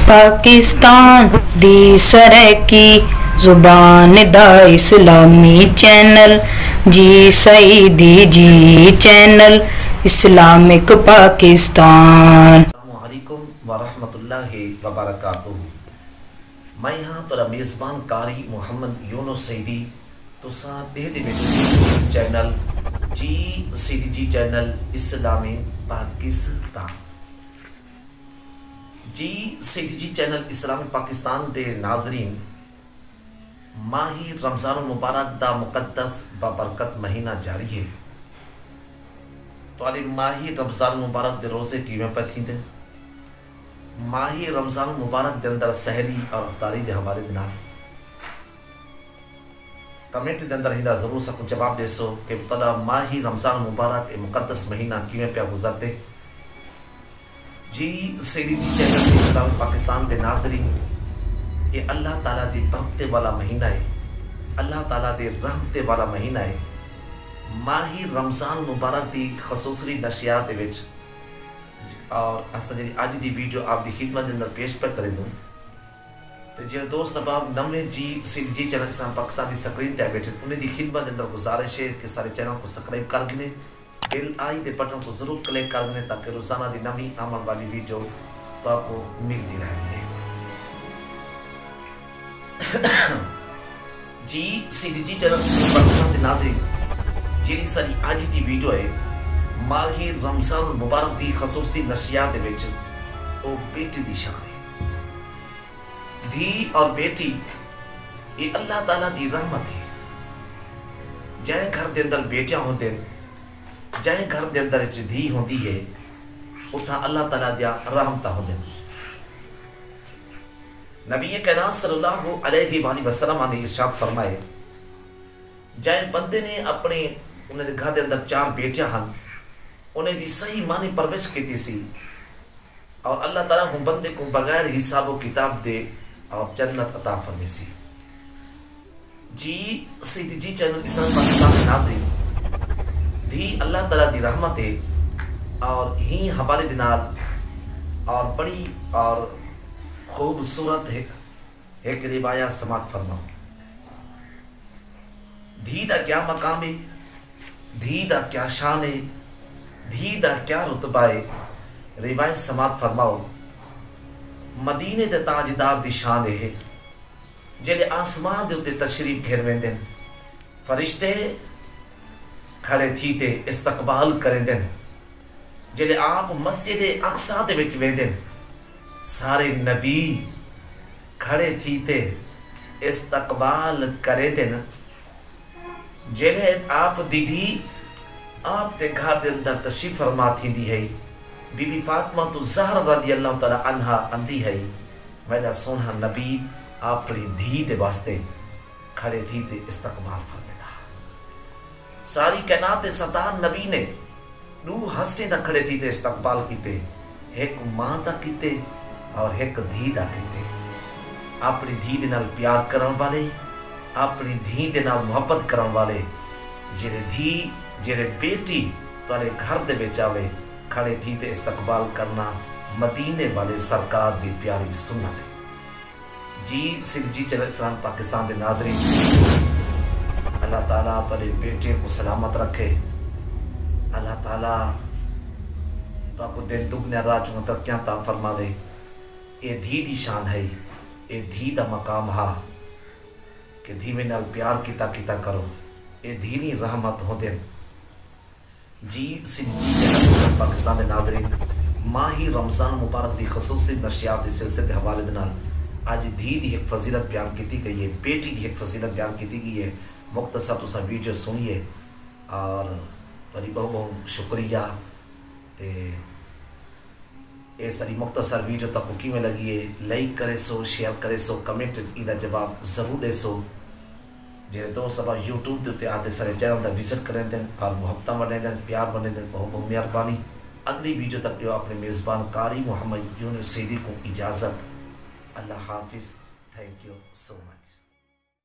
پاکستان دی سرکی زبان دا اسلامی چینل جی سعیدی جی channel Islamic Pakistan. السلام علیکم ورحمۃ اللہ وبرکاتہ۔ میں ہاں تو میزبان کاری محمد یونس سعیدی تو دے چینل جی سعیدی جی چینل اسلامی پاکستان جی سعیدی جی چینل اسلامی پاکستان دے ناظرین، ماہی رمضان المبارک دا مقدس بابرکت مہینہ جاری ہے۔ تو ماہی رمضان المبارک دے روزے کیویں پہ تھی دن ماہی رمضان المبارک دے اندر سحری اور افطاری دے حوالے دن کمنٹ دے اندر ہیدا ضرور سکو جواب دے سو کہ ابتدا ماہی رمضان المبارک اے مقدس مہینہ کیویں پہ گزرتے۔ جی سعیدی جی چینل اسلام پاکستان دے ناظرین، یہ اللہ تعالیٰ دی برکتے والا مہینہ ہے، اللہ تعالیٰ دے رحمتے والا مہینہ ہے۔ ماہی رمضان مبارک دی خصوصی نشریات دے وچ اور اصل آج دی ویڈیو آپ دی خدمت اندر پیش پر کرے دوں تو جی دوست احباب نویں جی سعیدی جی چینل اسلام پاکستان دی سکرین تے بیٹھے انہیں دی خدمت اندر گزارش ہے کہ سارے چینل کو سبسکرائب کر گنے، بیل آئی دے بٹن کو ضرور کلک کر گنے تاکہ روزانہ دی نویں آمن والی ویڈیو تو آپ کو ملتی رہے گی۔ جی سعیدی جی چینل اسلام پاکستان دے ناظرین، جیڑی ساری آج دی ویڈیو ہے ماہی رمضان مبارک دی خصوصی نشریات دے وچ او بیٹی دی شان ہے۔ دھی اور بیٹی یہ اللہ تعالیٰ دی رحمت ہے۔ جائیں گھر دے اندر بیٹیاں ہوندے، جائیں گھر دے اندر دھی ہوندی ہے، اتھا اللہ تعالیٰ دیا رحمتہ ہوندے۔ نبی کائنات صلی اللہ علیہ وآلہ وسلم نے ارشاد فرمائے، جائیں بندے نے اپنے انہیں گھر دے اندر 4 بیٹیاں ہن، انہیں دی صحیح معنی پرورش کیتی سی اور اللہ تعالیٰ ہم بندے کو بغیر حساب و کتاب دے اور جنت عطا فرمی سی۔ جی سعیدی جی چینل اسلام پاکستان کے ناظرین، دھی اللہ تعالیٰ دی رحمت ہے اور ہی حوالے دنال اور بڑی اور خوبصورت ہے ایک روایت سماعت فرماؤ۔ دھی دا کیا مقام ہے، دھی دا کیا شان ہے، دھی دا کیا رتبہ ہے، روایت سماعت فرماؤ۔ مدینے دے تاجدار دی شان ہے جلے آسمان دے اتے تشریف گھر دن، فرشتے کھڑے تھی تے استقبال کریں دن، جلے آپ مسجد اقصی دے وچ ویندن، سارے نبی کھڑے تھی تے استقبال کریں دن، جلے آپ دیدی آپ دے گھر دے اندر تشریف فرما تھی دی ہے۔ بی بی فاطمہ تو زہرا رضی اللہ تعالیٰ عنہ اندھی ہے، میرا سونہ نبی آپ پڑی دھی دے واسطے کھڑے تھی تے استقبال فرمیدہ۔ ساری کائنات سردار نبی نے روح ہستے دا کھڑے تھی تے استقبال کیتے، ایک ماں دا کیتے اور ایک دھی دا کیتے۔ اپنی دھی دے نال پیار کرن والے، اپنی دھی دے نال محبت کرن والے، جیرے دھی جیرے بیٹی تارے گھر دے بچ آوے کھڑے تھی تے استقبال کرنا مدینے والے سرکار دی پیاری سنت ہے۔ جی سعیدی جی چینل اسلام پاکستان دے ناظرین، اللہ تعالیٰ تارے بیٹے کو سلامت رکھے، اللہ تعالیٰ تو آپ کو دن دگنے رات چونہ ترکیاں تا فرماوے۔ اے دھی دی شان ہے، اے دھی دا مقام ہا کہ دھی میں نال پیار کیتا کیتا کرو، اے دھینی رحمت ہو دن۔ جی سعیدی جی چینل پاکستان دے ناظرین، ماہی رمضان مبارک دی خصوصی نشریات دی سلسلے دے حوالے دنال آج دھی دی ایک فضیلت بیان کیتی گئی ہے، بیٹی دی ایک فضیلت بیان کیتی گئی ہے۔ مختصر تو سا ویڈیو سنیے اور بڑی بہت بہت شکریہ تے اے ساری مختصر ویڈیو تک کی میں لگی ہے، لائک کرے سو، شیئر کرے سو، کمنٹ ایدہ جواب ضرور دے سو۔ جے دوست اب یوٹیوب دے اتے آتے سارے چینل دا وزٹ کریں دیں اور محبتہ بنے دیں، پیار بنے دیں، بہت بہت مہربانی۔ اگلی ویڈیو تک جو اپنے میزبان کاری محمد یونس سعیدی کو اجازت۔ اللہ حافظ، تھینک یو سو مچ۔